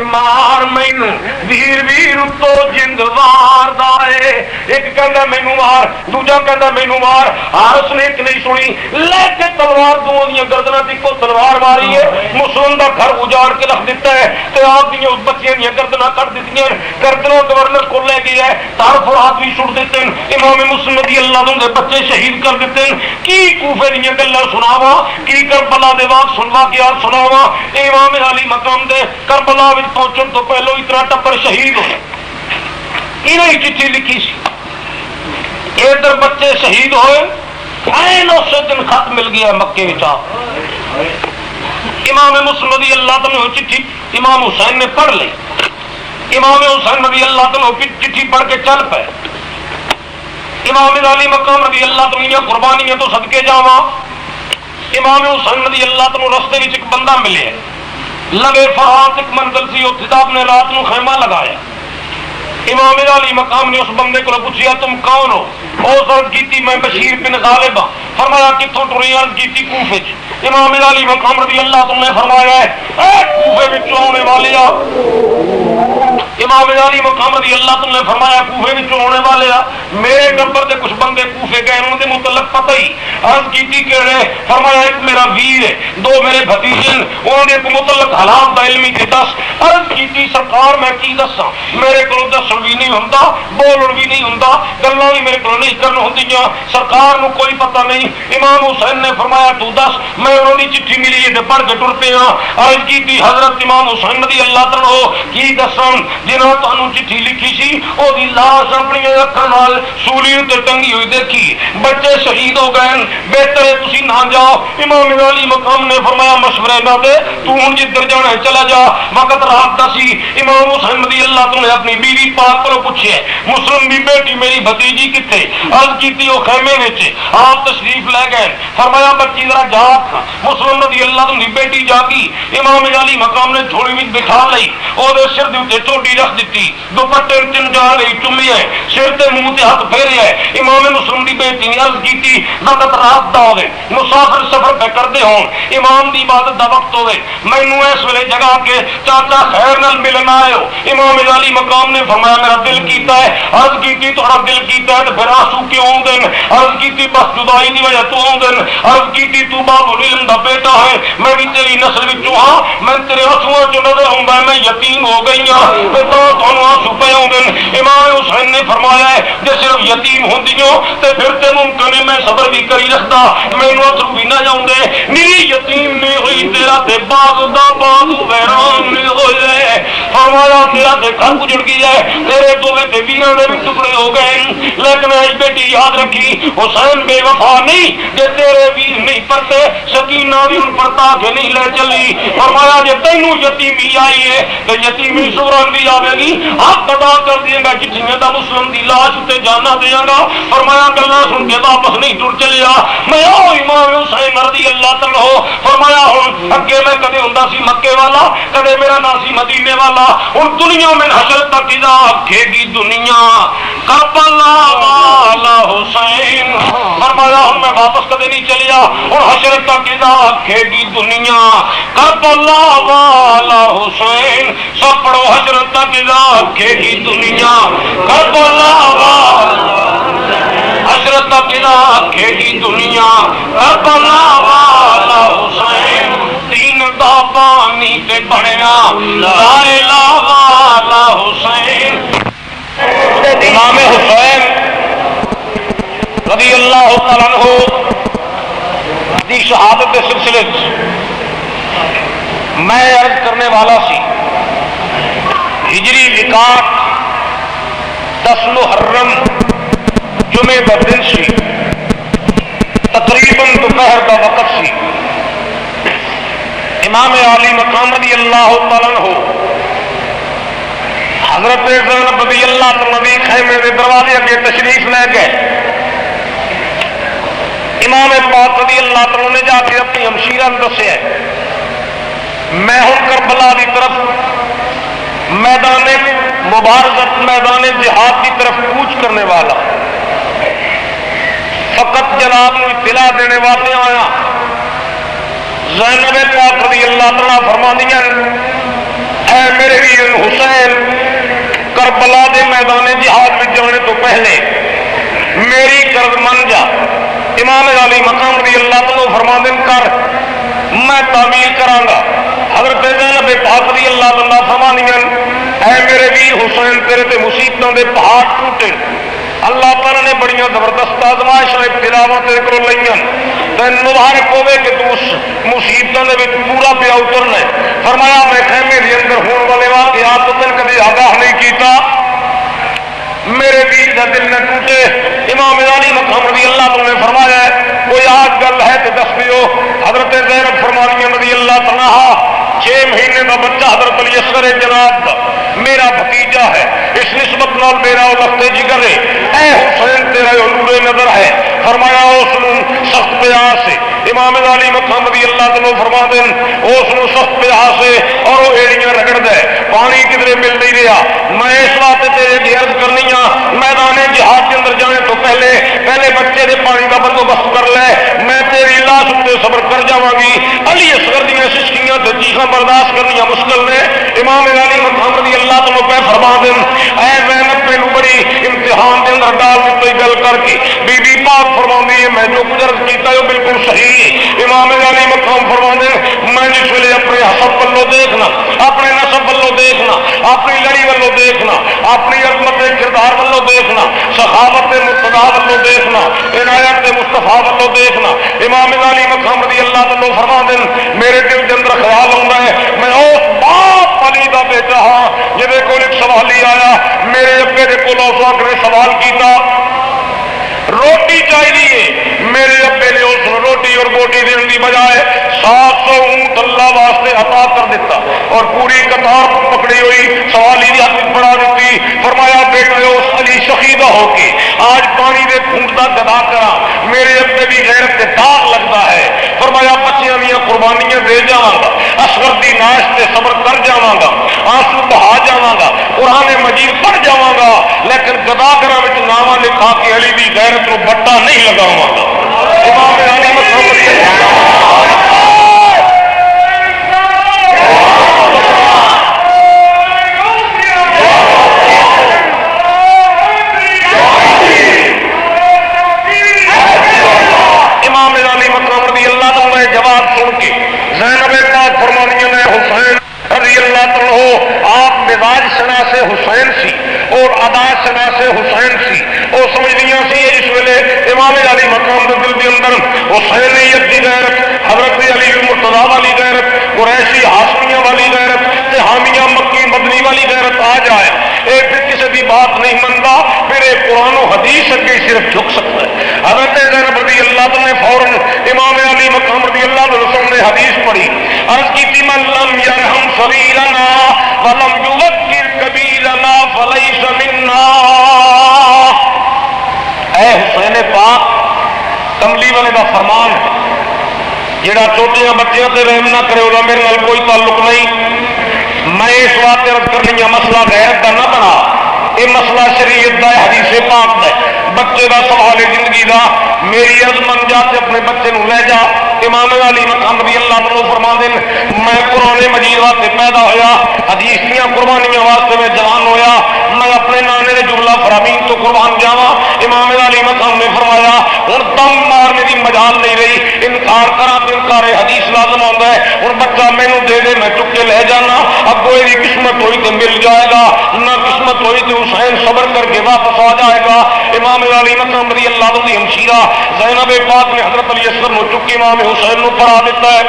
مار مینو ویر ویر اتو جند وار دائے ایک کہندا مینو مار دوجا کہندا مینو مار ہارس نے ایک نہیں سنی لے کے تلوار دونوں دیا گردناں تے کو تلوار ماری ہے مسلم دا گھر اجاڑ کے رکھ دیتا ہے تے آپ دیا بچیاں دیا گردناں کٹ دیتی ہیں گردنوں گورنر کو لے گیا ہے تار فرات بھی چھوڑ دیتے ہیں امام مسلم رضی اللہ عنہ دے بچے شہید کر دیتے ہیں کی کوفے دیا گلاں سناواں کی کربلا دے واقع سنوا کے سناواں امام علی مقام دے کربلا وچ پہنچن تو پہلو اتنا ٹپر شہید ہوئے انہیں چٹھی لکھی سی ادھر بچے شہید ہوئے این اس دن خط مل گیا مکے وچ امام مسلم رضی اللہ عنہ چٹھی امام حسین نے پڑھ لی امام حسین رضی اللہ عنہ کی چٹھی پڑھ کے چل پے امام علی مقام رضی اللہ عنہ قربانیاں تو صدقے جاواں امام حسین رضی اللہ عنہ رستے وچ ایک بندہ ملے لگے فرات ایک منزل سی اتنے آپ نے رات نو خیمہ لگایا امام علی مقام نے اس بندے کو پوچھا تم کون ہو اس عرض کی میں بشیر بن غالب ہاں فرمایا کتوں ٹری عرض کی کوفے چ امام علی مقام رضی اللہ عنہ نے فرمایا اے کوفے وچوں آنے والے امام علی مقام رضی اللہ عنہ نے فرمایا کوفے وچوں آنے والے میرے نمبر دے کچھ بندے کوفے گئے انہوں نے متعلق پتہ ہی عرض کی کہڑے فرمایا ایک میرا ویر ہے دو میرے بھتیجے انہوں نے متعلق حالات دا علمی تے دس عرض کی سرکار میں کی دساں میرے کو دسن بھی نہیں ہوندا بولن بھی نہیں ہوندا گلاں بھی میرے کو نہیں کرن ہوندیاں سرکار نو کوئی پتہ نہیں امام حسین نے فرمایا تو دس میں انہوں نے چٹھی ملی ہے تے پڑھ کے ٹر پیا عرض کی حضرت امام حسین رضی اللہ عنہ کی دسن جنہوں تانوں چٹھی لکھی سی او دی لاش اپنی اکھاں نال سولی تے ٹنگی ہوئی دیکھی بچے شہید ہو گئے بہتر ہے تسی نہ جاؤ امام علی مقام نے فرمایا مشورے نہ دے تو ہن جدھر جانا ہے چلا جا وقت رات دا سی امام حسین رضی اللہ عنہ نے اپنی بیوی پاک کو پوچھے مسلم دی بیٹی میری بھتیجی کتے عرض کیتی او خیمے وچ آپ تشریف لے گئے فرمایا بچی ذرا جاگ مسلم رضی اللہ عنہ دی بیٹی جاگی امام علی مقام نے تھوڑی وچ بٹھا لئی او دے سر دے اوتے چوٹی رکھ دتی دوپٹے تن جا لئی چومی ہے سر تے منہ تے ہاتھ پھیرے ہے امام مسلم دی بیٹی نے عرض کیتی وقت رات دا ہوے مسافر سفر پہ کردے ہون امام دی عبادت دا وقت ہوے مینوں اس ویلے جگا کے چاچا خیر نال ملن آئے ہو امام علی مقام نے فرمایا میرا دل کیتا ہے عرض کی تھوڑا دل کیتا ہے تو پھر آنسو کیوں آؤندن عرض کی بس جدائی دی وجہ تو آؤندن عرض کی تو باب العلم دا بیٹا ہے میں بھی تیری نسل وچوں ہاں میں تیرے آنسواں چ نظر آؤندا میں یتیم ہو گئی ہاں تے تانوں آنسو پے آؤندن امام حسین نے فرمایا ہے جے صرف یتیم ہوندیوں تے پھر تے ممکن ہے میں صبر بھی کری رکھدا مینوں اترو بھی نہ جاوندے میری یتیم نہیں ہوئی تیرا تے باغ دا باغ ویران نہیں ہوئے فرمایا تیرا تے گھر اجڑ گیا ہے تیرے دوویں تے ویراں دے بھی ٹکڑے ہو گئے لیکن اے بیٹی یاد رکھی حسین بے وفا نہیں جے تیرے ویر نہیں پرتے سکینہ بھی ان پرتا کے نہیں لے چلی فرمایا جے تینوں یتیمی آئی ہے تے یتیمی سورن بھی آوے گی آپ ادا کر دیں گا جتنے دا مسلم دی لاش تے جانا دیاں گا فرمایا گلاں سن کے واپس نہیں ٹر چلیا میں او امام حسین رضی اللہ عنہ فرمایا ہن اگے میں کدے ہوندا سی مکے والا کدے میرا نام سی مدینے والا ہن دنیا میں حشر تک اذا آکھے گی دنیا کربلا والا حسین فرمایا ہن میں واپس کدے نہیں چلیا ہن حشر تک اذا آکھے گی دنیا کربلا والا حسین سب پڑھو حشر تک اذا آکھے گی دنیا کربلا والا حشر تک اذا آکھے گی دنیا کربلا والا حسین دین دا پانی تے بڑھیا لا الہ والا حسین امام حسین رضی اللہ تعالیٰ عنہ دی شہادت کے سلسلے میں عرض کرنے والا سی ہجری ریکارڈ 10 محرم جمعے کا دن سی تقریباً دوپہر کا وقت سی امام علی مقام رضی اللہ تعالیٰ عنہ حضرت زینب رضی اللہ تعالیٰ عنہ خیمے کے دروازے اگے تشریف لے گئے امام پاک رضی اللہ تعالیٰ نے جا کے اپنی ہمشیرہ نے دسیا میں ہوں کربلا کی طرف میدان مبارزت میدان جہاد کی طرف کوچ کرنے والا فقط جناب کو اطلاع دینے والے آیا زینب پاک رضی اللہ تعالیٰ فرما دیا اے میرے بھی کربلا دے میدان جہاد میں جانے تو پہلے میری قرض من جا. امام علی مقام رضی اللہ عنہ فرماندے کر میں تعمیر کراں گا. حضرت زینب پاک رضی اللہ عنہ فرمانیاں اے میرے ویر حسین تیرے تے مصیبتاں دے پہاڑ ٹوٹے. اللہ تعالیٰ نے بڑی زبردست آزمائش ابتلاواں تیرے کو لئیاں تین مبارک ہوئے کہ تو اس مصیبتوں نے پورا پیا اترنا ہے. فرمایا میں خیمے کے اندر ہونے والے واقعات تو تین کبھی آگاہ نہیں کیتا. میرے ویر کا دل نہ ٹوٹے. امام علی مقام رضی اللہ عنہ نے فرمایا کوئی آج گل ہے تو دس دیو. حضرت زینب فرمانیاں رضی اللہ عنہا 6 مہینے کا بچہ حضرت علی اصغر جناب دا میرا بھتیجا ہے. اس نسبت نال میرا لفتے جگر ہے. اے حسین تیرا نور نظر ہے. فرمایا اس سخت پیار سے امام علی مقام رضی اللہ عنہ فرما دیں اس سخت پیار سے اور وہ ایڑیاں رگڑ دے. پانی کدھر مل نہیں رہا. میں اس واسطے تیرے عرض کرنی میدان جہاد کے اندر جانے تو پہلے بچے دے پانی کا بندوبست کر لے. میں تیری لاش اتنے صبر کر جاواں گی. علی اصغر دیا سسکیاں تے چیخاں برداشت کرنی مشکل نے. امام علی مقام رضی اللہ عنہ پہ فرما دیں اے زینب مینوں بڑی امتحان کے اندر ڈال دی گل کر کے بی بی پاک فرماندی ہے میں جو کچھ عرض کیتا ہے بالکل صحیح. امام علی مقام فرما دیں میں جس ویلے اپنے حسب ولو دیکھنا اپنے نسب ولو دیکھنا اپنی لڑی ولو دیکھنا اپنی عظمت کردار ولو دیکھنا سخاوت مقتدا ولو دیکھنا عنایت مصطفیٰ ولو دیکھنا امام علی مقام رضی اللہ عنہ فرما دیں میرے دل کے اندر خیال آتا ہے میں اس باپ علی دا بیٹا ہاں جہے کو ایک سوالی آیا میرے ابے دے کول اس وقت نے سوال کیتا روٹی چاہیے. میرے ابے نے اس روٹی اور بوٹی دینے کی بجائے 700 اونٹ اللہ واسطے عطا کر دیتا اور پوری قطار پکڑی ہوئی سوالی کی ہاتھ بڑھا دیتی. فرمایا بیٹا اس علی شہیدہ ہو کے آج پانی دے گھونٹ کا گدا کرا میرے ابے بھی غیرت کے داغ لگتا ہے. فرمایا بچیاں دیا قربانیاں دے جاواں گا اصغر دی ناش تے صبر کر جاواں گا آنسو بہا جاواں گا قرآن مجید پڑھ جاواں گا لیکن گداگراں وچ ناواں لکھا کے علی دی غیرت کو بٹا نہیں لگاواں گا. امام علی مقام رضی اللہ عنہ جواب سن کے زینب پاک فرمانیاں نے حسین رضی اللہ عنہ آپ مزاج شناس حسین سی اور ادا شناس حسین سی وہ سمجھدیاں سی اس ویلے امام علی مقام کے دل کے اندر حسینیت کی غیرت حضرت علی المرتضیٰ والی غیرت قریشی ہاشمیہ والی غیرت تے حامیہ مکی مدنی والی غیرت آ جائے. ایک پھر کسی کی بات نہیں منتا پھر ایک قرآن و حدیث اگے صرف جھک سکتا ہے. حضرت زینب رضی اللہ عنہ نے فوراً امام علی مقام رضی اللہ عنہ نے حدیث پڑھی عرض کی تھی من لم یرحم صغیرنا ولم یوقر کبیرنا فلیس منا. اے حسین پاک کملی والے کا فرمان ہے جہاں چھوٹیاں بچیاں سے رحم نہ کرے وہ میرے نال کوئی تعلق نہیں. میں اس واسطے عرض کرنی مسئلہ غیرت کا نہ بنا یہ مسئلہ شریعت کا ہے حدیث پاک کا ہے. بچے کا سوال زندگی کا میری عرض من جا کے اپنے بچے نو لے جا. امام علی مقام رضی اللہ عنہ فرما دیں میں قرآن مجید واسطے پیدا ہویا حدیث دیا قربانیاں واسطے میں جوان ہویا میں اپنے نانے نے جملہ فرامین تو قربان جاواں. امام علی مقام نے فرمایا ہوں دم مارنے کی مجال نہیں رہی انکار کرا تو انکار حدیث لازم آتا ہے. ہوں بچہ مینو دے دے میں چک کے لے جانا اب کوئی بھی قسمت ہوئی تو مل جائے گا نہ قسمت ہوئی تو حسین صبر کر کے واپس آ جائے گا. امام علی مقام رضی اللہ عنہ ہمشیرہ زینب پاک نے حضرت علی اصغر نو چک کے امام حسین نو پڑھا دیتا ہے.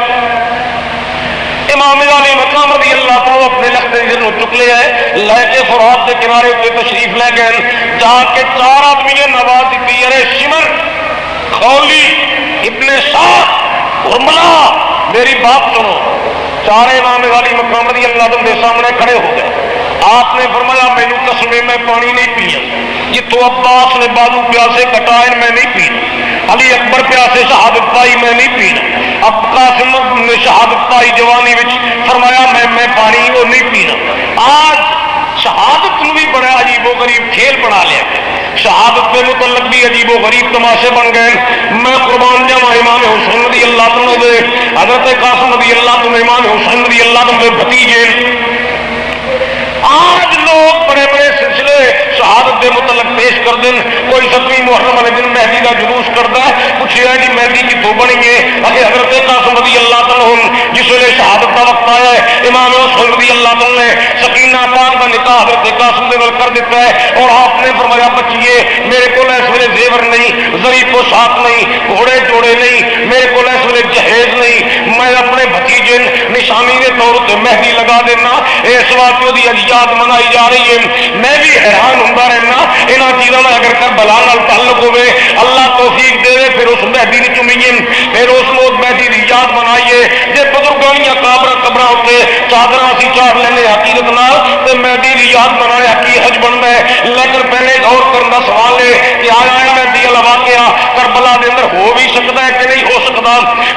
امام علی مقام رضی اللہ عنہ اپنے لخت نو چک لے آئے لے کے فرات کے کنارے پہ تشریف لے گئے جا کے 4 آدمی نے نواز دیتی ارے شمر خولی ابن سعد ارملا میری بات سنو. 4 امام علی مقام رضی اللہ عنہ کے سامنے کھڑے ہو گئے. آپ نے فرمایا مینو قسم میں پانی نہیں پیا جتوں عباس نے بازو پیاسے کٹائے میں نہیں پینا علی اکبر پیاسے شہادت پائی میں نہیں پینا اب قاسم نے شہادت پائی جوانی وچ فرمایا میں پانی وہ نہیں پینا. آج شہادت نو بھی بڑا عجیب و غریب کھیل بنا لیا شہادت کے متعلق بھی عجیب و غریب تماشے بن گئے. میں قربان جاواں امام حسین رضی اللہ عنہ دے حضرت قاسم رضی اللہ عنہ امام حسین رضی اللہ عنہ دے بھتیجے. آج لوگ بڑے بڑے کر دیں. کوئی 7ویں محرم والے دن مہدی کا جلوس کرتا ہے. پوچھا جی مہدی کتوں بنی ہے؟ حضرت قاسم رضی اللہ تعالیٰ جس ویلے شہادت کا وقت آیا ہے امام حسین رضی اللہ تعالیٰ نے سکینہ پاک کا نکاح حضرت قاسم دے کر دیتا ہے. اور آپ نے فرمایا بچیے میرے کو اس ویلے زیور نہیں, زری پوشاک نہیں, گھوڑے جوڑے نہیں, میرے کو اس ویلے جہیز نہیں, میں اپنے بھتیجے نشانی کے طور پہ مہدی لگا دینا. اس واسطے وہ اجیاد منائی جا رہی ہے. میں بھی حیران ہوں رہنا یہاں چیزوں میں اگر کربلا نال تعلق ہوئے اللہ توفیق دے پھر اس مہدی نے چومیے, پھر اس موت مہدی کی یاد منائیے. جی بزرگانیاں قبر اتنے چادر اسی چاڑ لینے حقیقت نال تو مہدی کی یاد منایا کی حج بنتا ہے. لیکن پہلے غور کرنے کا سوال ہے کہ آیا ہے مہدی والا واقعہ کربلا کے اندر ہو بھی سکتا ہے کہ نہیں ہو سکتا.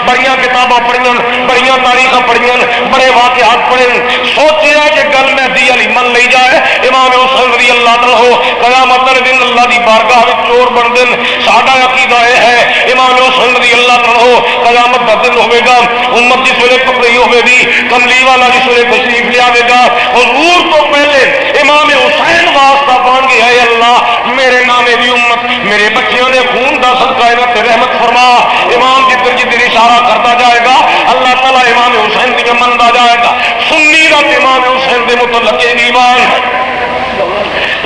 بڑی کتاباں پڑھیاں, بڑی تاریخ پڑھیاں, بڑے واقعات پڑھے, سوچا کہ گل مہدی والی من لی جائے. امام حسین رضی اللہ تعالیٰ ہو قیامت والے دن اللہ کی بارگاہ میں چور بن دین. ساڈا عقیدہ یہ ہے امام حسین رضی اللہ تعالیٰ ہو قیامت کا دن ہوے گا, امت جس ویلے پکڑی ہوے گی, کملی والا جس ویلے تشریف لیا گا, حضور تو پہلے امام حسین واسطہ بن گیا ہے اللہ میرے نامے دی امت میرے بچیوں نے خون دا صدقہ انت رحمت فرما. امام جدھر جدھر اشارہ کرتا جائے گا اللہ تعالیٰ امام حسین کی منتا جائے گا. سنی دا امام حسین دے متعلق ایمان.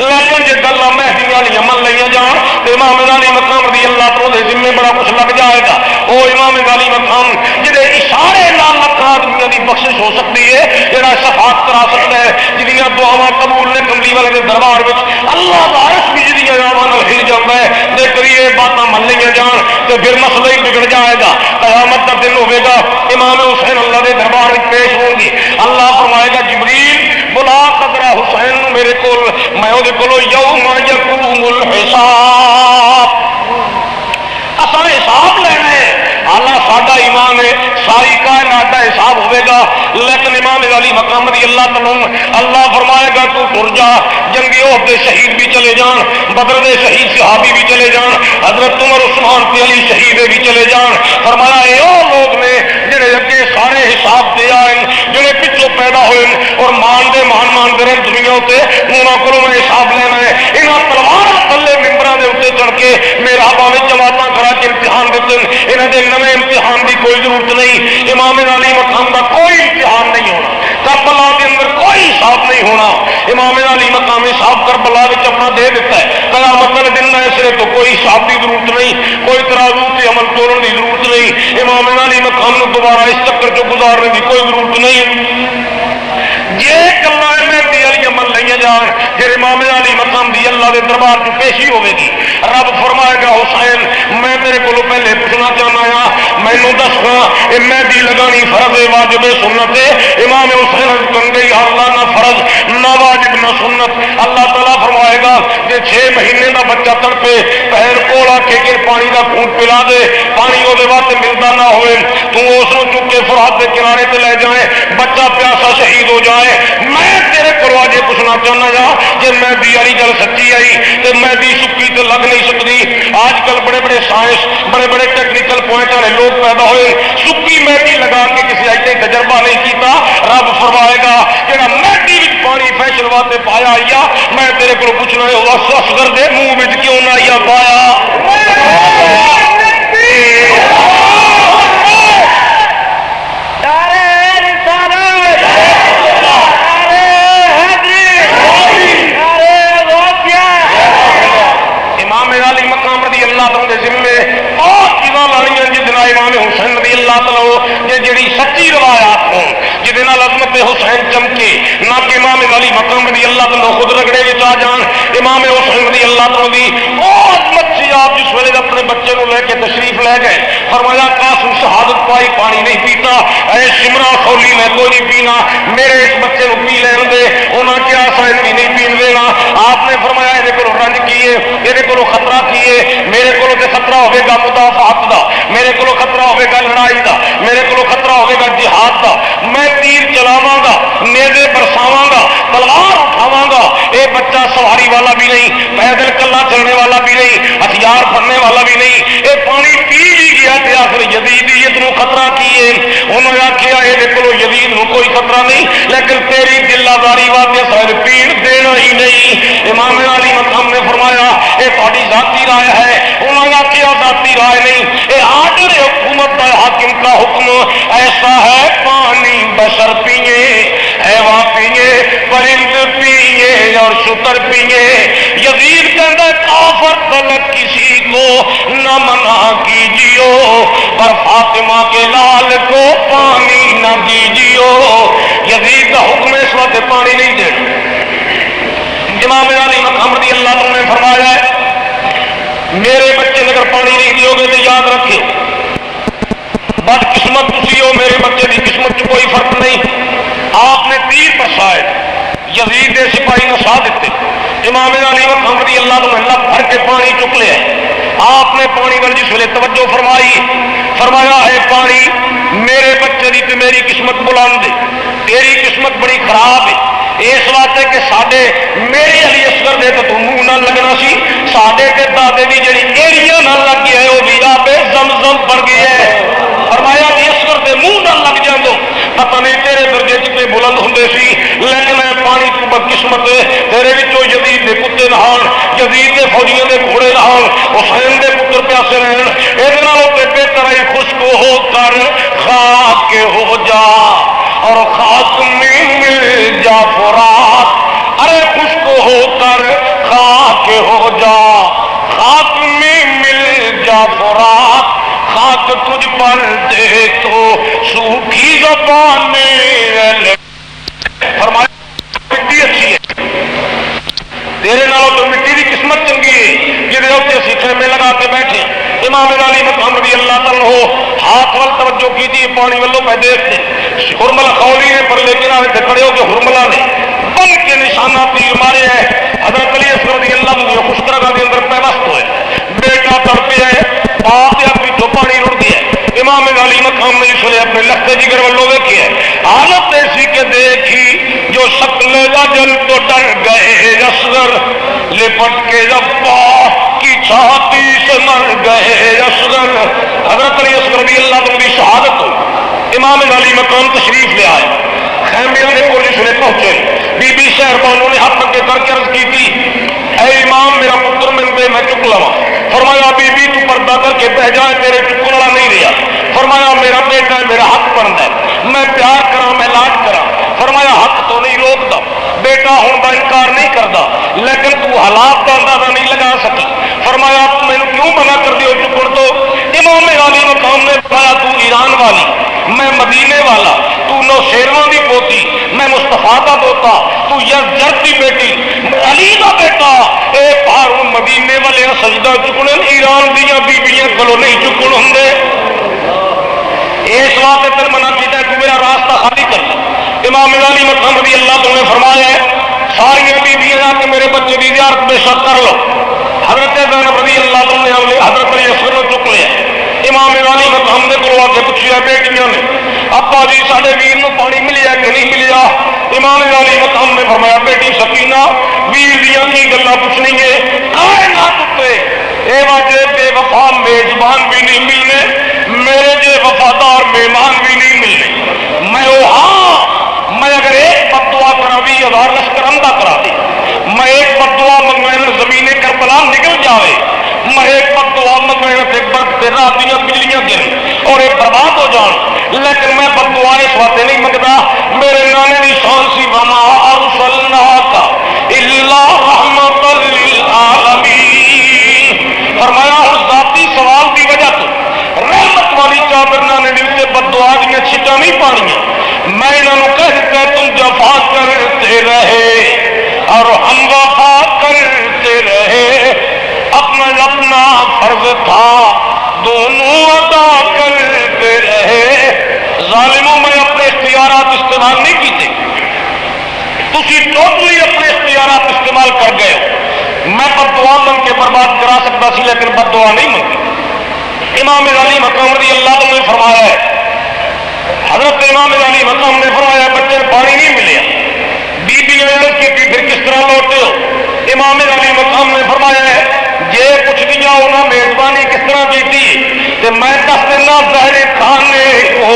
لیکن جی گلا مہدی والی عمل لیا جان تو امام غالی مقام رضی اللہ تعالیٰ دے ذمے بڑا کچھ لگ جائے گا. وہ امام غالی مقام جہے اشارے نال لکھاں آدمیوں کی بخشش ہو سکتی ہے, جہاں شفاعت کرا سکتا ہے, جہاں دعاواں قبول نے کملی والے کے دربار میں اللہ کا عرش بھی جہاں دعواں ہل جاتا ہے. جے کریے باتاں من لیا جان تو پھر مسئلہ ہی بگڑ جائے گا. قیامت کا دن ہوے گا امام حسین اللہ کے دربار میں پیش ہوں گے. اللہ فرمائے گا جبریل بلا قدرہ حسین میرے کو, میں وہ کو یوم یقوم الحساب, اصل حساب لینا ہے. اللہ ساڈا ایمان ہے ساری کائنات کا حساب ہوے گا. لیکن امام غالی مقام رضی اللہ تعالیٰ اللہ فرمائے گا تو ٹر جا. جنگی عہد کے شہید بھی چلے جان, بدر دے شہید صحابی بھی چلے جان, حضرت عمر عثمان تے علی شہید بھی چلے جان. فرمایا اے وہ لوگ نے جڑے اگے سارے حساب دے آئے, جڑے پچھوں پیدا ہوئے اور مان دے رہے دنیا تے, انہاں کولوں میں حساب لینا ہے. انہاں تلوار تھلے ممبراں دے اوتے چڑھ کے میرا باویں جماعتاں کرا کے امتحان دیتے, انہاں دے نویں امتحان دی کوئی ضرورت نہیں. امام علی مقام دا کوئی امتحان نہیں ہونا, کربلا کے اندر کوئی حساب نہیں ہونا. امام علی مقام حساب کربلا وچ اپنا دے دیتا ہے. قیامت والے دن میں سرے تو کوئی حساب دی ضرورت نہیں, کوئی ترازو تے عمل تولن دی ضرورت نہیں. امام علی مقام نو دوبارہ اس چکر چ گزارنے دی کوئی ضرورت نہیں. یہ کلا مہدی والی عمل لیا جان پھر امام علی مقام دی اللہ دے دربار کی پیشی ہوے گی. رب فرمائے گا حسین میں تیرے کو پہلے پوچھنا چاہنا ہاں, مینوں دس یہ مہدی لگانی فرض ہے واجب سنت ہے؟ امام حسین کنگئی ہر نہ فرض نہ واجب نہ سنت. اللہ تعالیٰ فرمائے گا کہ 6 مہینے کا بچہ تڑپے پیر کولا کے پانی کا گھونٹ پلا دے, پانی وہ ملتا نہ ہوئے, تو اس کو چک کے فرات کے کنارے تے لے جائے, بچہ پیاسا شہید ہو جائے. میں تیرے کو آج پوچھنا چاہنا گا کہ مہدی والی گل سچی آئی تو مہدی سکی تو لگ نہیں سکتی. آج کل بڑے بڑے سائنس بڑے بڑے ٹیکنیکل پوائنٹ والے لوگ پیدا ہوئے, سکی مہدی لگا کے کسی ایسے تجربہ نہیں کیتا. رب فرمائے گا کہ مہدی پانی فیشن واسطے پایا آئی, میں تیرے کو پوچھنا اصغر دے منہ میں کیوں نہ آئی پایا. امام حسین رضی اللہ تعالیٰ جڑی سچی روایات ہوں جہد عظمت حسین چمکے نہ کہ امام علی مقام رضی اللہ تعالیٰ خود رگڑے میں آ جان. امام حسین رضی اللہ تعالیٰ دی عظمت سی آپ جس ویلے اپنے بچے کو لے کے تشریف لے گئے, فرمایا قاسم شہادت پائی پانی نہیں پیتا, اے سمرا کھولی میں کوئی نہیں پینا, میرے اس بچے کو پی لین دے. انہوں نے کیا سائن بھی نہیں پین دینا. آپ نے فرمایا یہ کو رنج کیے, یہ کو خطرہ کیے, میرے کو خطرہ ہوے گا مدافعت دا, میرے کو خطرہ ہوے گا لڑائی دا, میرے کو خطرہ ہوے گا جہاد دا. میں تیر چلاواں گا, نیزے برساواں گا, تلوار اٹھاواں گا. یہ بچہ سواری والا بھی نہیں, پیدل کلا چلنے والا بھی نہیں, ہتھیار پھڑنے والا بھی نہیں. یہ پانی پی بھی گیا تے آخر یزیدیت نو خطرہ کیے. انہوں نے آخیا یہ کو یزید نو کوئی خطرہ نہیں, لیکن تیری دل آزاری واسطے سر پیڑ دینا ہی نہیں. امام علی مقام نے فرمایا یہ دی رائے نہیں، یہ آرڈر حکومت کا حاکم کا حکم ایسا ہے، پانی بشر پیے، حیوان پیے، پرند پیے اور شتر پیے۔ یزید کہتا ہے کافر تلک کسی کو نہ منع کیجیو، پر فاطمہ کے لال کو پانی نہ دیجیو۔ یزید کا حکم اس وقت پانی نہیں دینا۔ امام علی مقام رضی اللہ عنہ نے فرمایا ہے میرے بچے نے اگر پانی نہیں دیو گے تو یاد رکھو بد قسمت تسی ہو، میرے بچے کی قسمت کی کوئی فرق نہیں۔ آپ نے تیر برسائے، یزید کے سپاہی نسا دیتے، امام علی مقام رضی اللہ عنہ لب بھر کے پانی چک لیا۔ آپ نے پانی پر جس ویلے توجہ فرمائی، فرمایا ہے پانی میرے بچے کی تو میری قسمت بلند ہے، تیری قسمت بڑی خراب ہے، اس واسطے کہ ساڈے میرے علی اصغر دے تو منہ نہ لگنا سی، ساڈے تے دادے دی جڑی ایڑیاں نہ لگ گئی ہے وہ بھی آبے زمزم بن گئی ہے۔ فرمایا علی اصغر دے منہ نہ لگ جاندو پتہ نہیں تیرے درجے کتنے بلند ہوندے سی، لیکن میں پانی تو بدقسمت تیرے وچوں یزید دے کتے نہان، یزید دے فوجیاں دے گھوڑے نہان، حسین دے پتر پیاسے رہن، اے نالوں تے بہتر ہے خشک ہو کر خاک ہو جا اور خاک میں مل جا فرات۔ ارے خشک ہو کر خاک ہو جا، خاک میں مل جا فرات، خاک تجھ پر دے تو سوکھی زبان۔ فرمایا مٹی اچھی ہے، تیرے نالوں تو مٹی کی قسمت چنگی ہے جہے اتنے اسی خیمے لگا کے بیٹھے۔ امام علی مقام رضی اللہ تعالیٰ ہو ہاتھ وال توجہ کی تھی، پانی والوں پہ دیکھتے ہرملا خولی نے پر لیکن آئے تھے کھڑے ہو کے ہرملا نے بن کے نشانہ تیر مارے ہے۔ حضرت علی اصغر رضی اللہ عنہ خشترگاہ کے اندر پیوست ہوئے، بیٹا تڑپے ہے، باپ دے پیچھوں پانی رڑ گیا۔ امام علی مقام نے اس لیے اپنے لختے جگر والوں دیکھی ہے، حالت ایسی کہ دیکھی جو شکل اجل تو ڈر گئے اصغر، لپٹ کے ربا کی چھاتی سے مر گئے اصغر۔ حضرت علی اصغر رضی اللہ عنہ کی شہادت ہوئی، امام علی مقام تشریف لے آئے، خیمے والے کو جس نے پہنچے، بی بی شہر بانو نے ہاتھ اگے کر کے عرض کی تھی اے امام میرا پتر مل دے میں چک لوا۔ فرمایا بی بی تو پردہ کر کے بہ جائے، تیرے چکن والا نہیں رہا۔ فرمایا میرا بیٹا ہے، میرا حق بنتا ہے، میں پیار کرا میں لاڈ کرا۔ فرمایا حق تو نہیں روکتا، بیٹا ہوں میں انکار نہیں کرتا، لیکن تو حالات کا اندازہ نہیں لگا سکی۔ فرمایا تو مینوں کیوں منع کر دیو چکن تو؟ امام علی مقام نے فرمایا تو ایران والی، میں مدینے والا، تو نوشیروان دی پوتی، میں مصطفیٰ دا دوتا، تو یزد دی بیٹی، علی دا بیٹا، اے پہاڑوں مدینے والے سجدہ چکنے ایران دیا بیبیاں کلو نہیں چکن ہوندے۔ اس واسطے پھر منع کیتا ہے تو میرا راستہ خالی کر لے۔ امام علی مقام رضی اللہ عنہ نے فرمایا ہے ساری بیبیاں جا کے میرے بچے کی زیارت بے شک کر لو۔ حضرت زینب رضی اللہ عنہ نے حضرت علی اصغر کو چک لیا۔ امام علی مقام نے کو آ کے پوچھا بیٹیاں نے ابا جی سارے ویر نو پانی ملیا کہ نہیں ملیا؟ امام علی مقام نے فرمایا بیٹی سکینہ ویر دیا کی گلا پوچھنی ہے، کائنات تے اے واجے بے وفا میزبان بھی نہیں ملنے، میرے جے وفادار مہمان بھی نہیں ملنے۔ میں وہ ہاں میں اگر ایک بدعا کرا 20,000 لشکر اندھا کرا دی، میں ایک بدعا منگوائن زمین کربلا نکل جاوے، میں ایک بدعا منگوائن سے برف سے رات دیا بجلیاں گریں اور ایک برباد ہو جان، لیکن میں بدعا اس واسطے نہیں منگتا، میرے نانے کی شان سی وما ارسلناک الا رحمت للعالمین۔ فرمایا ہر ذاتی سوال کی وجہ تو رحمت والی چادر نانے دل سے بدعا دیا چھٹا نہیں پانیاں، میں انہوں کہہ دیتا تم جفا کرتے رہے اور ہم وفا کرتے رہے، اپنا اپنا فرض تھا دونوں ادا کرتے رہے۔ ظالموں میں اپنے اختیارات استعمال نہیں کیتے، تسی ٹوٹلی اپنے اختیارات استعمال کر گئے ہو۔ میں بدعا من کے برباد کرا سکتا سی لیکن بدعا نہیں منگی۔ امام علی مقام رضی اللہ عنہ نے فرمایا ہے، حضرت امام علی مقام نے فرمایا بچے پانی نہیں ملیا، بیبیاں عرض کی پھر کس طرح لوٹے ہو؟ امام علی مقام نے فرمایا ہے جے کچھ دیا ہونا میزبانی کس طرح کی تھی کہ میں دس دینا بہرے کھانے کو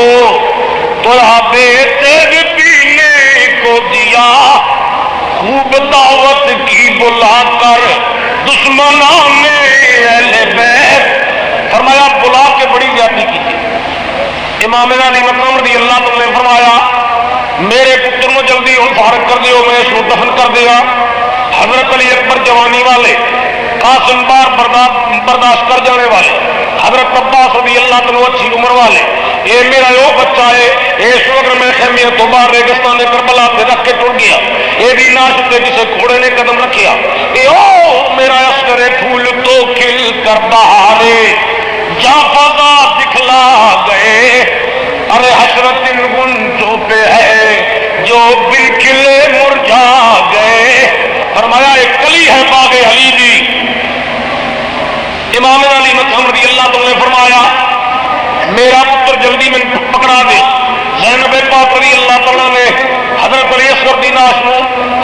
تو بیٹے پینے کو دیا، خوب دعوت کی بلا کر دشمنوں نے اہل بیت فرمایا بلا کے بڑی زیادتی کی۔ امام علی مقام رضی اللہ عنہ نے فرمایا میرے پتر کو جلدی ہوں فارغ کر دیو، میں اس کو دفن کر دیا۔ حضرت علی اکبر جوانی والے، قاسم بار برداشت کر جانے والے، حضرت عباس رضی اللہ عنہ اچھی عمر والے، یہ میرا وہ بچہ ہے، اس وقت میں خیمیہ تو باہر ریگستان کربلا سے رکھ کے ٹر گیا، یہ بھی ناش پہ کسی گھوڑے نے قدم رکھیا، میرا عسکر پھول تو کھل کر بہارے جا فضا دکھلا گئے، ارے حسرت ان گنجوں پہ ہے جو بالکلے مرجھا گئے۔ فرمایا ایک کلی ہے باغ علی دی۔ امام علی مقام رضی اللہ عنہ نے فرمایا میرا پتر جلدی میں پکڑا دے۔ زینب پاک رضی اللہ تعالیٰ نے حضرت علی اصغر دی ناش کو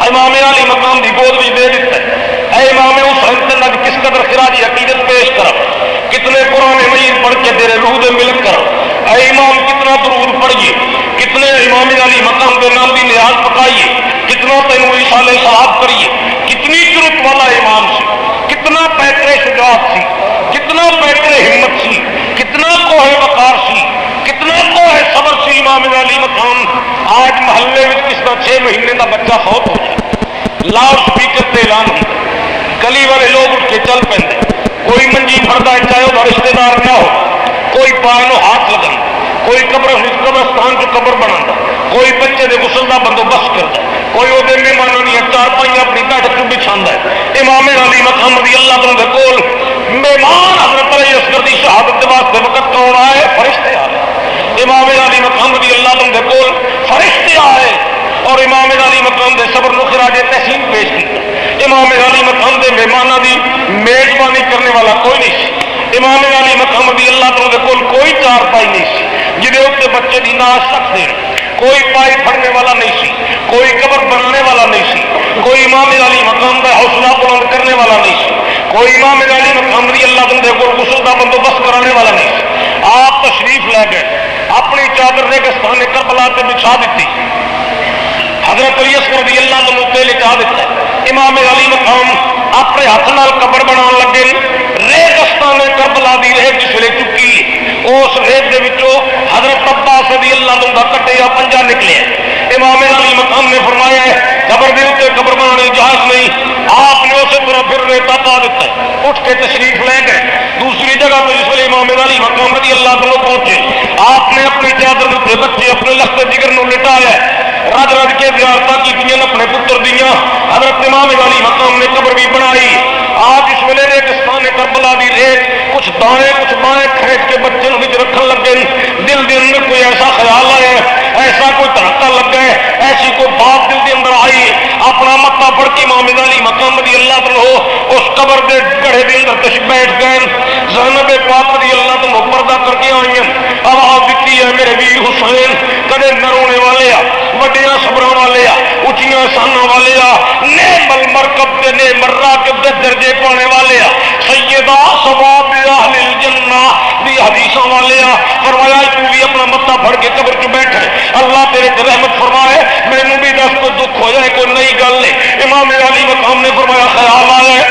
امام علی مقام دی گود میں دے دیتا ہے۔ اے امام حسین تے لگ کس قدر خراجی عقیدت پیش کر، کتنے قرآن مجید پڑھ کے تیرے روح دے ملک کر، اے امام کتنا درود پڑھیے، کتنے امام علی مقام دے نام دی نیاز پکائیے، کتنا تینوں ایصال ثواب کریے، کتنی جرت والا امام سی، کتنا پیکرے شجاعت سی، کتنا پیکرے ہمت سی، کتنا کوہ وقار سی، کتنا کوہ صبر سی امام علی مقام۔ آج محلے میں کس طرح 6 مہینے کا بچہ فوت ہو جائے، لاؤڈ سپیکر پہ اعلان ہوتا ہے، گلی والے لوگ اٹھ کے چل پہ، کوئی منجی پھڑتا ہے چاہے وہ رشتے دار نہ ہو، کوئی پائے نو ہاتھ لگا، کوئی قبرستان جو قبر بنا، کوئی بچے دے غسل کا بندوبست کرتا، کوئی وہ مہمانوں کی 4 5 اپنی بیٹھ چ بچھا ہے۔ امام علی مقام رضی اللہ عنہ دے کول مہمان حضرت علی اصغر دی شہادت کے واسطے وقت کون آئے؟ فرشتے آئے۔ امام علی مقام رضی اللہ عنہ دے کول فرشتے آئے اور امام علی مقام دے صبر نو خراج تحسین پیش کیا۔ امام علی مقام دے مہمانوں دی میزبانی کرنے والا کوئی نہیں سی۔ امام علی مقام رضی اللہ عنہ دے کول کوئی چارپائی نہیں سی جہدے اتنے بچے دی ناش رکھ دین، کوئی پائی پھڑنے والا نہیں سی، کوئی قبر بننے والا نہیں سی، کوئی امام علی مقام کا حوصلہ بلند کرنے والا نہیں سی، کوئی امام علی مقام رضی اللہ عنہ کو غسل کا بندوبست کرانے والا نہیں سی۔ آپ تشریف لے گئے، اپنی چادر ریگستان کربلا سے بچھا دیتی، حضرت علی اصغر رضی اللہ عنہ تے لٹا دیتا ہے۔ امام علی مقام اپنے ہاتھ نال قبر بنا لگے، ریگستان کربلا دی ریت جس ویلے چکی، اس ریت دے وچوں حضرت عباس رضی اللہ عنہ دا کٹیا پنجا نکلے۔ امام علی مقام نے فرمایا ہے قبر دے اوتے قبر بنانے جائز نہیں، آپ نے اسے طرح پھر ریتا پا دیتا ہے، اٹھ کے تشریف لے گئے۔ دوسری جگہ پہ جس ویلے امام علی مقام رضی اللہ عنہ پہنچے، آپ نے اپنی چادر دے بچے اپنے لخت جگر نو لٹایا، رج رج کے زیارتاں کی اپنے پتر دیاں۔ حضرت امام علی مقام نے قبر بھی بنائی۔ آج اس ویلے ریگستان کربلا دی ریت کچھ دانے کچھ بائیں کھینچ کے بچے نو وچ رکھن لگے، دل دے اندر کوئی ایسا خیال آیا، ایسا کوئی دھڑکا لگا، ایسی کوئی بات دل دے اندر آئی، اپنا متا پڑھ کے امام علی مقام رضی اللہ عنہ اس قبر دے گڑھے دے اندر تشریف بیٹھ گئے۔ زینب پاک رضی اللہ عنہ پردہ کر کے آئی ہیں، آواز دیتی ہے میرے ویر حسین، کدے نہ رونے والے آ، وڈیاں صبراں والے آ، اچھیاں شاناں والے آ، نعم المرکب تے نعم الراکب دے درجے پانے والے آ، سیدہ ثواب اہل الجنہ دی حدیثاں والے آ۔ فرمایا تو بھی اپنا متا پھڑ کے قبر چ بیٹھ، اللہ تیرے تے رحمت فرمائے، مینوں بھی دس کوئی دکھ ہو جائے کوئی نئی گل نہیں۔ امام علی مقام نے فرمایا خیال آیا،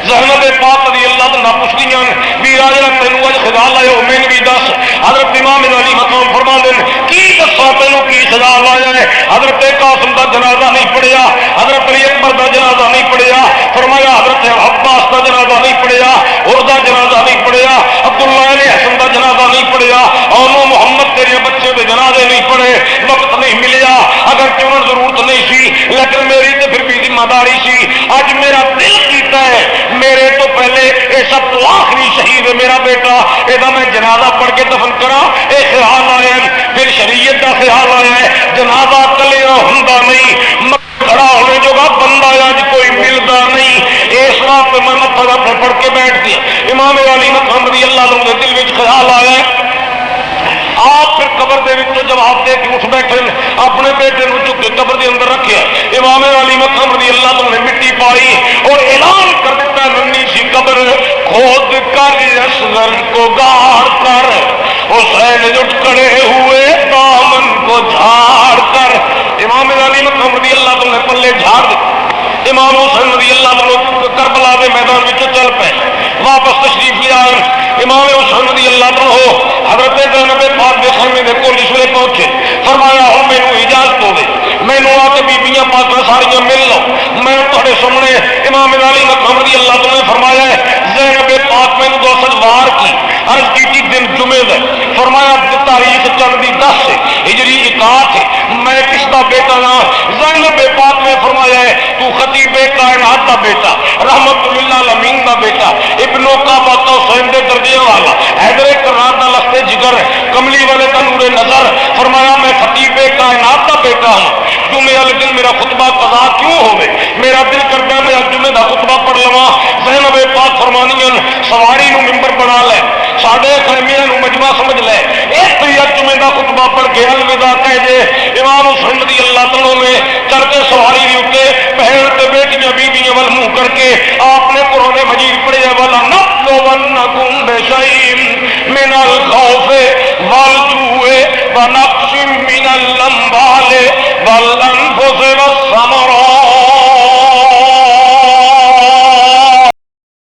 زینب پاک رضی اللہ عنہ پوچھدیاں ویرا جڑا تینوں اج خیال آیا مینوں بھی دس۔ حضرت امام علی مقام فرماندے کی دساں تینوں کی خیال آیا ہے؟ حضرت قاسم دا جنازہ نہیں پڑھیا، حضرت علی اکبر دا جنازہ نہیں پڑھیا، فرمایا حضرت عباس دا جنازہ نہیں پڑھیا، اور دا جنازہ نہیں پڑھیا، عبداللہ علیہ حسن دا جنازہ نہیں پڑھیا، اور محمد تیرے بچے دے جنازے نہیں پڑھے، وقت نہیں ملیا، اگر کیوں ضرورت نہیں سی لیکن میری تے پھر بھی ذمہ داری سی۔ اج میرا دل کیتا ہے میرے تو پہلے یہ سب تو آخری شہید ہے میرا بیٹا، یہ میں جنازہ پڑھ کے دفن کرا، یہ خیال آیا ہے، پھر شریعت کا خیال آیا ہے، جنازہ کلیا ہوندا نہیں، کھڑا ہونے جو گا بندہ اج کوئی ملتا نہیں، اس واسطے میں متھا پڑھ کے بیٹھ گیا۔ امام علی مقام رضی اللہ عنہ دل میں خیال آیا ہے، آپ پھر قبر دے وچوں جواب دے کے اٹھ بیٹھے، اپنے بیٹے نو چک کے قبر دے اندر رکھیا۔ امام علی مقام رضی اللہ عنہ نے مٹی پائی اور اعلان کر دیتا ننھی سی قبر کھود کر اصغر کو گاڑ کر، حسین اٹھ کھڑے ہوئے دامن کو جھاڑ کر۔ امام علی مقام رضی اللہ عنہ نے پلے جھاڑ دیتے، امام حسین رضی اللہ عنہ کربلا دے میدان وچ چل پے، واپس تشریف لے آئے۔ امام حسین رضی اللہ عنہ حضرت زینب پاک دے خیمے دے کول جس ویلے پہنچے فرمایا ہن مینوں اجازت ہوے مینوں آ کے بیبیاں پاکاں ساریاں مل لو میں تہاڈے سامنے امام علی مقام رضی اللہ عنہ نے فرمایا زینب پاک مینوں دو سلوار کی عرض کی دن جمعے دے فرمایا تاریخ چند دی 10 ہجری 61 میں کس دا بیٹا ہاں زینب پاک نے فرمایا ہے تو خطیب کائنات دا بیٹا رحمت للعالمین دا بیٹا ابن کعبہ حسین دے درجے والا حیدر کرار دا لخت جگر کملی والے دا نور نظر فرمایا میں خطیب کائنات دا بیٹا ہوں جمعے والے دن میرا خطبہ قضا کیوں ہوئے میرا دل کرتا میں جمعے دا خطبہ پڑھ لواں زینب پاک فرمانیاں سواری نو ممبر بنا لے ساڈے خیمیاں نو مجمع سمجھ لے ایک جمعے دا خطبہ پڑھ کے الوداع کہہ دے امام حسین رضی اللہ عنہ نے چڑھ کے سواری کے اوتے بہن تے بیٹیاں بیویاں ول منہ کر کے آپ نے قرآن مجید پڑھیا والا نبلونکم بشیء من الخوف والجوع ونقص من الاموال والانفس